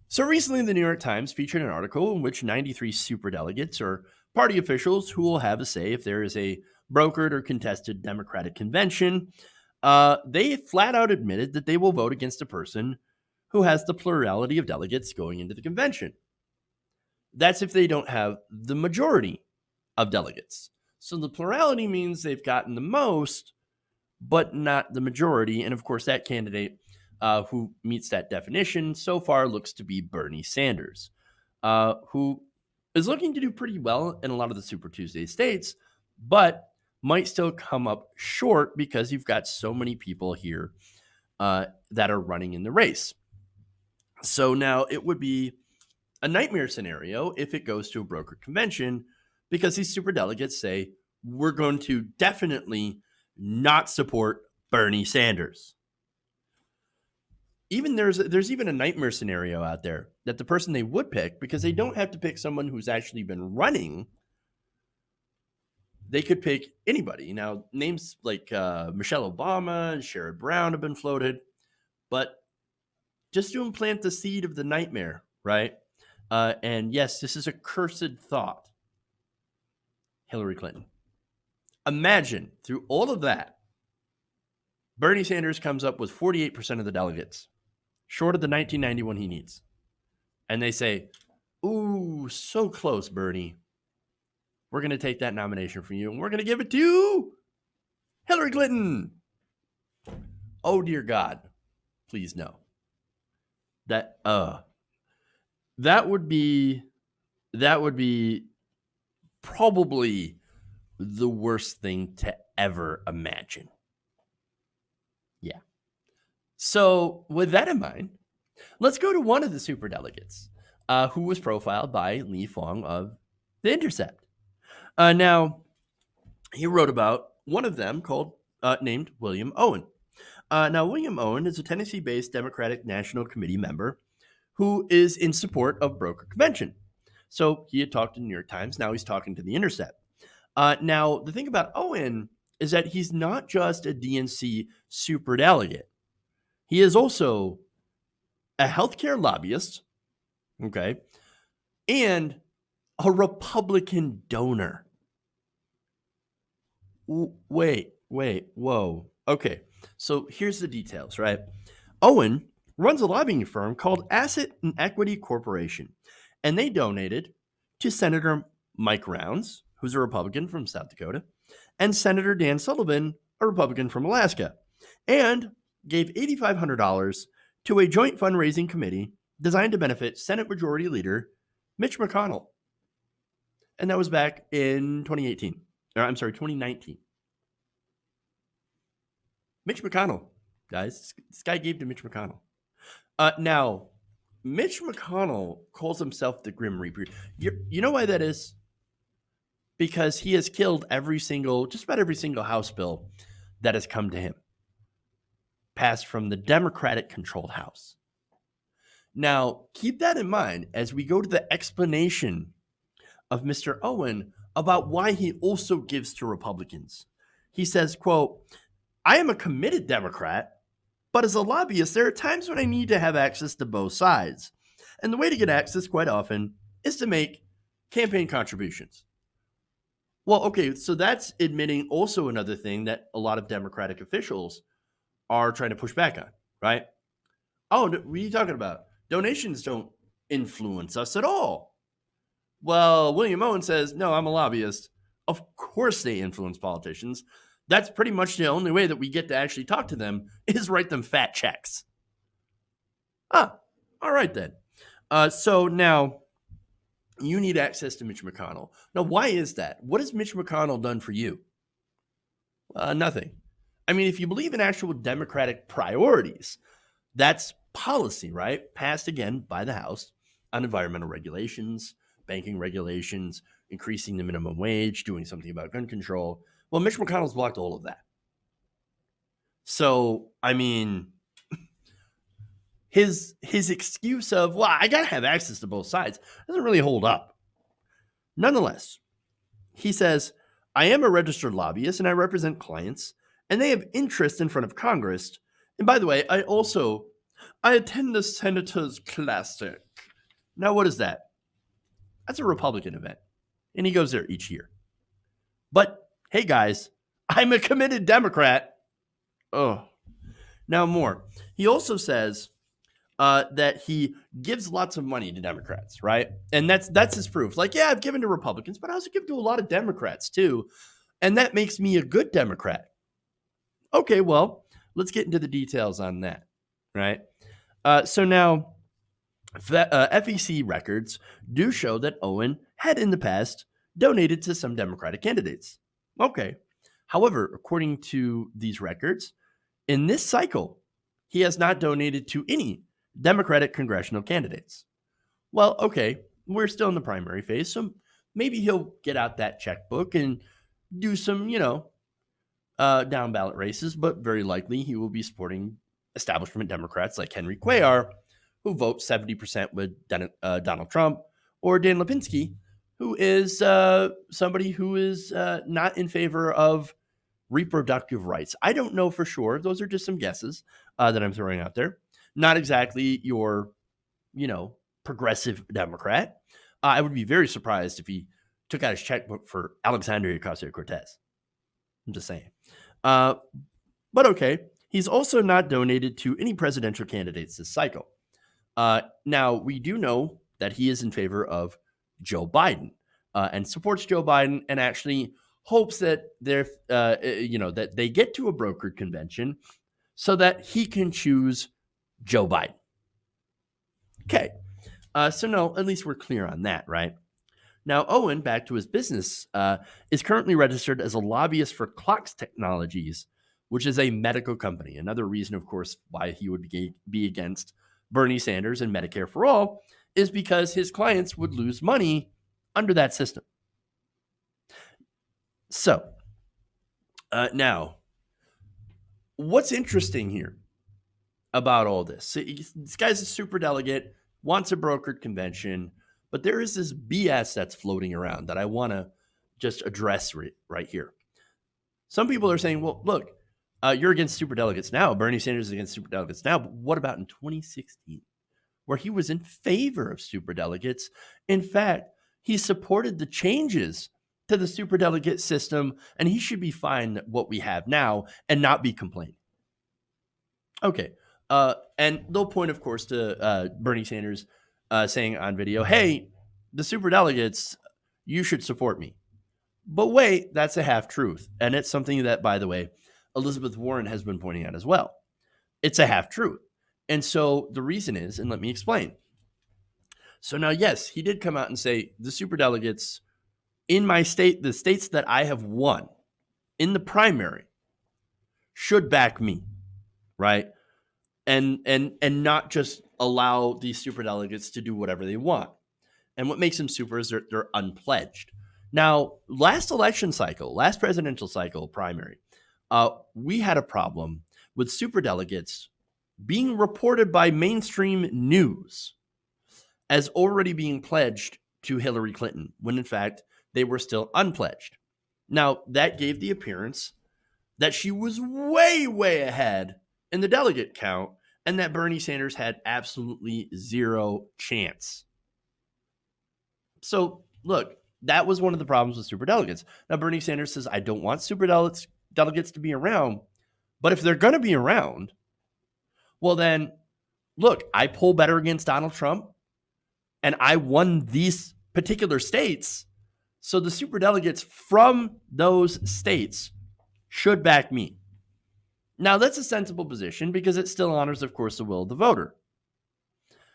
So recently, the New York Times featured an article in which 93 superdelegates or party officials who will have a say if there is a brokered or contested Democratic convention, they flat out admitted that they will vote against a person who has the plurality of delegates going into the convention. That's if they don't have the majority of delegates. So the plurality means they've gotten the most, but not the majority. And of course, that candidate who meets that definition so far looks to be Bernie Sanders, who is looking to do pretty well in a lot of the Super Tuesday states, but might still come up short because you've got so many people here that are running in the race. So now it would be a nightmare scenario if it goes to a broker convention because these super delegates say, we're going to definitely not support Bernie Sanders. Even there's even a nightmare scenario out there that the person they would pick, because they don't have to pick someone who's actually been running, they could pick anybody. Now, names like Michelle Obama and Sherrod Brown have been floated, but just to implant the seed of the nightmare, right? And yes, this is a cursed thought. Hillary Clinton. Imagine through all of that, Bernie Sanders comes up with 48% of the delegates, short of the 1991 he needs. And they say, ooh, so close, Bernie. We're going to take that nomination from you and we're going to give it to Hillary Clinton. Oh, dear God. Please no. That would be probably the worst thing to ever imagine. Yeah. So with that in mind, let's go to one of the superdelegates who was profiled by Lee Fong of The Intercept. Now, he wrote about one of them named William Owen. Now, William Owen is a Tennessee-based Democratic National Committee member who is in support of broker convention. So he had talked to the New York Times. Now he's talking to The Intercept. Now, the thing about Owen is that he's not just a DNC superdelegate. He is also a healthcare lobbyist, okay, and a Republican donor. Wait, whoa. Okay, so here's the details, right? Owen runs a lobbying firm called Asset and Equity Corporation, and they donated to Senator Mike Rounds, who's a Republican from South Dakota, and Senator Dan Sullivan, a Republican from Alaska, and gave $8,500 to a joint fundraising committee designed to benefit Senate Majority Leader Mitch McConnell. And that was back in 2019. Mitch McConnell, guys. This guy gave to Mitch McConnell. Now, Mitch McConnell calls himself the Grim Reaper. You know why that is? Because he has killed just about every single House bill that has come to him, passed from the Democratic-controlled House. Now, keep that in mind as we go to the explanation of Mr. Owen about why he also gives to Republicans. He says, quote, I am a committed Democrat, but as a lobbyist, there are times when I need to have access to both sides. And the way to get access quite often is to make campaign contributions. Well, okay, so that's admitting also another thing that a lot of Democratic officials are trying to push back on, right? Oh, what are you talking about? Donations don't influence us at all. Well, William Owen says, no, I'm a lobbyist. Of course they influence politicians. That's pretty much the only way that we get to actually talk to them is write them fat checks. All right then. So now you need access to Mitch McConnell. Now, why is that? What has Mitch McConnell done for you? Nothing. I mean, if you believe in actual Democratic priorities, that's policy, right? Passed again by the House on environmental regulations, banking regulations, increasing the minimum wage, doing something about gun control. Well, Mitch McConnell's blocked all of that. So, I mean, his excuse of, well, I got to have access to both sides doesn't really hold up. Nonetheless, he says, I am a registered lobbyist and I represent clients and they have interest in front of Congress. And by the way, I also I attend the Senators Classic. Now, what is that? That's a Republican event. And he goes there each year. But hey, guys, I'm a committed Democrat. Oh, now more. He also says that he gives lots of money to Democrats, right? And that's his proof. Like, yeah, I've given to Republicans, but I also give to a lot of Democrats too. And that makes me a good Democrat. Okay, well, let's get into the details on that, right? So now, FEC records do show that Owen had in the past donated to some Democratic candidates. Okay. However, according to these records, in this cycle, he has not donated to any Democratic congressional candidates. Well, okay, we're still in the primary phase, so maybe he'll get out that checkbook and do some, down ballot races, but very likely he will be supporting establishment Democrats like Henry Cuellar, who vote 70% with Donald Trump, or Dan Lipinski, who is somebody who is not in favor of reproductive rights. I don't know for sure. Those are just some guesses that I'm throwing out there. Not exactly your, progressive Democrat. I would be very surprised if he took out his checkbook for Alexandria Ocasio-Cortez. I'm just saying. But okay, he's also not donated to any presidential candidates this cycle. Now, we do know that he is in favor of Joe Biden and supports Joe Biden and actually hopes that that they get to a brokered convention so that he can choose Joe Biden. Okay. So no, at least we're clear on that, right? Now, Owen, back to his business, is currently registered as a lobbyist for Clocks Technologies, which is a medical company. Another reason, of course, why he would be against Bernie Sanders and Medicare for All is because his clients would lose money under that system. So, now, what's interesting here about all this? This guy's a superdelegate, wants a brokered convention, but there is this BS that's floating around that I want to just address right here. Some people are saying, well, look, you're against superdelegates now. Bernie Sanders is against superdelegates now. But what about in 2016, where he was in favor of superdelegates? In fact, he supported the changes to the superdelegate system, and he should be fine what we have now and not be complaining. Okay. And they'll point, of course, to Bernie Sanders saying on video, hey, the superdelegates, you should support me. But wait, that's a half truth. And it's something that, by the way, Elizabeth Warren has been pointing out as well. It's a half truth. And so the reason is, and let me explain. So now, yes, he did come out and say the superdelegates in my state, the states that I have won in the primary, should back me, right? And not just allow these superdelegates to do whatever they want. And what makes them super is they're unpledged. Now, last presidential cycle primary, we had a problem with superdelegates being reported by mainstream news as already being pledged to Hillary Clinton, when in fact they were still unpledged. Now, that gave the appearance that she was way, way ahead in the delegate count and that Bernie Sanders had absolutely zero chance. So, look, that was one of the problems with superdelegates. Now, Bernie Sanders says, I don't want superdelegates to be around, but if they're going to be around, well then, look, I poll better against Donald Trump, and I won these particular states, so the superdelegates from those states should back me. Now, that's a sensible position because it still honors, of course, the will of the voter.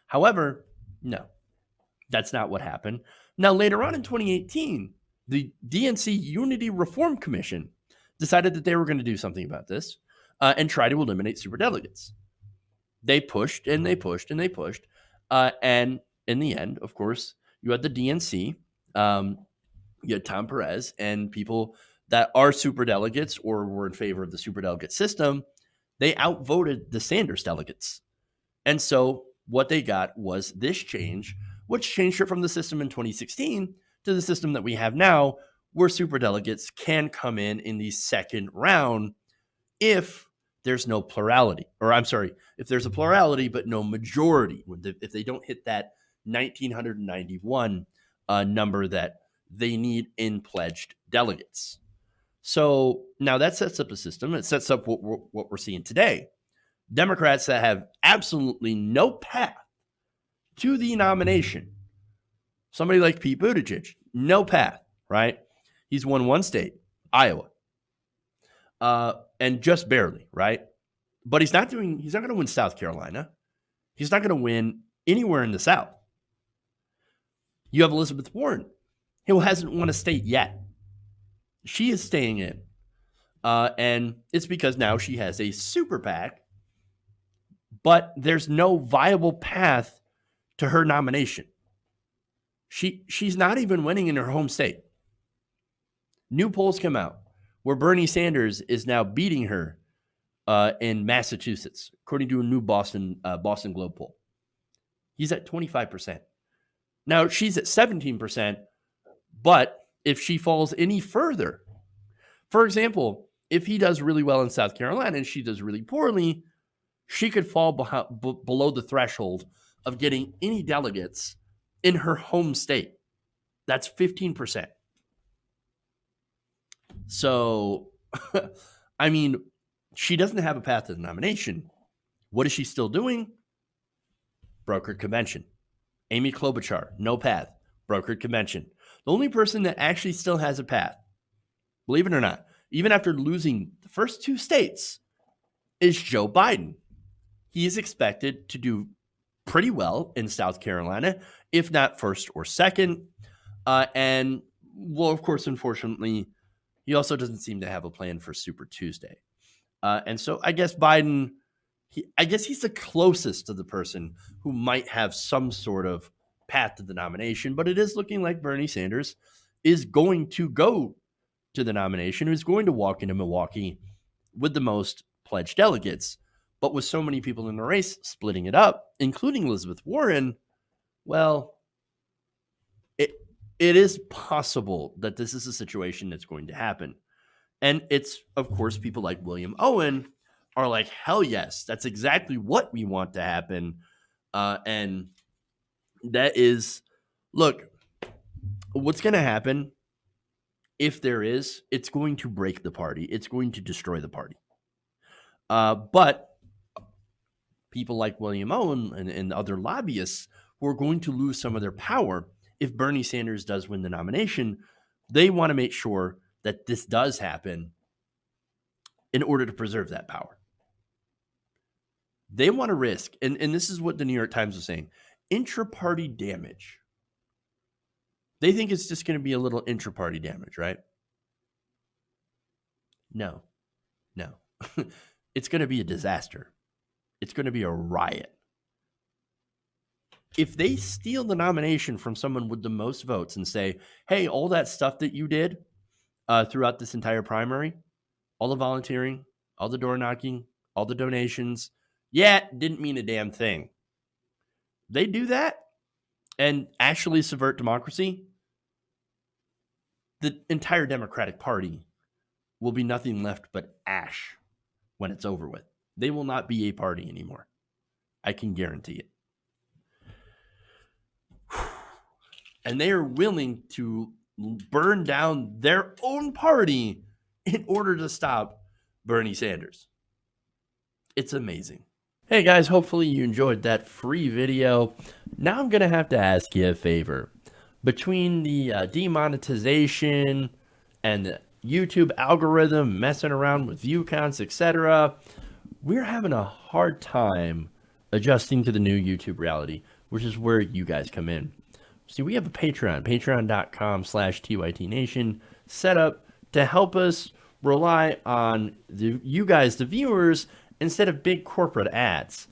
However, no, that's not what happened. Now, later on in 2018, the DNC Unity Reform Commission decided that they were going to do something about this and try to eliminate superdelegates. They pushed and they pushed and they pushed. And in the end, of course, you had the DNC, you had Tom Perez, and people that are superdelegates or were in favor of the superdelegate system. They outvoted the Sanders delegates. And so what they got was this change, which changed it from the system in 2016 to the system that we have now, where superdelegates can come in the second round if there's no plurality. Or I'm sorry, if there's a plurality but no majority, if they don't hit that 1,991 number that they need in pledged delegates. So now that sets up a system. It sets up what we're seeing today. Democrats that have absolutely no path to the nomination. Somebody like Pete Buttigieg, no path, right? He's won one state, Iowa, and just barely, right? But he's not going to win South Carolina. He's not going to win anywhere in the South. You have Elizabeth Warren, who hasn't won a state yet. She is staying in. And it's because now she has a super PAC, but there's no viable path to her nomination. She's not even winning in her home state. New polls come out where Bernie Sanders is now beating her in Massachusetts, according to a new Boston Globe poll. He's at 25%. Now, she's at 17%, but if she falls any further, for example, if he does really well in South Carolina and she does really poorly, she could fall below the threshold of getting any delegates in her home state. That's 15%. So, I mean, she doesn't have a path to the nomination. What is she still doing? Brokered convention. Amy Klobuchar, no path. Brokered convention. The only person that actually still has a path, believe it or not, even after losing the first two states, is Joe Biden. He is expected to do pretty well in South Carolina, if not first or second. And, well, of course, unfortunately, he also doesn't seem to have a plan for Super Tuesday. And so I guess Biden, he's the closest to the person who might have some sort of path to the nomination, but it is looking like Bernie Sanders is going to go to the nomination, who's going to walk into Milwaukee with the most pledged delegates. But with so many people in the race splitting it up, including Elizabeth Warren, well, it is possible that this is a situation that's going to happen. And it's, of course, people like William Owen are like, hell yes, that's exactly what we want to happen. And that is, look, what's going to happen, if there is, it's going to break the party. It's going to destroy the party. But people like William Owen and other lobbyists who are going to lose some of their power if Bernie Sanders does win the nomination, they want to make sure that this does happen in order to preserve that power. They want to risk, and this is what the New York Times was saying, intra-party damage. They think it's just going to be a little intra-party damage, right? No. It's going to be a disaster. It's going to be a riot. If they steal the nomination from someone with the most votes and say, hey, all that stuff that you did throughout this entire primary, all the volunteering, all the door knocking, all the donations, didn't mean a damn thing. They do that and actually subvert democracy, the entire Democratic Party will be nothing left but ash when it's over with. They will not be a party anymore. I can guarantee it. And they are willing to burn down their own party in order to stop Bernie Sanders. It's amazing. Hey guys, hopefully you enjoyed that free video. Now I'm going to have to ask you a favor. Between the demonetization and the YouTube algorithm messing around with view counts, etc., we're having a hard time adjusting to the new YouTube reality, which is where you guys come in. See, we have a patreon.com/TYTNation set up to help us rely on you guys, the viewers, instead of big corporate ads.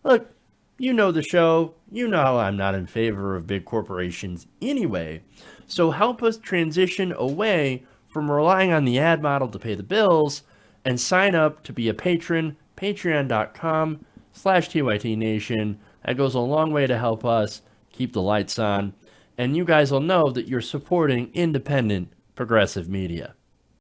Look, you know the show. You know how I'm not in favor of big corporations anyway. So help us transition away from relying on the ad model to pay the bills and sign up to be a patron, patreon.com/TYTNation. That goes a long way to help us keep the lights on. And you guys will know that you're supporting independent progressive media.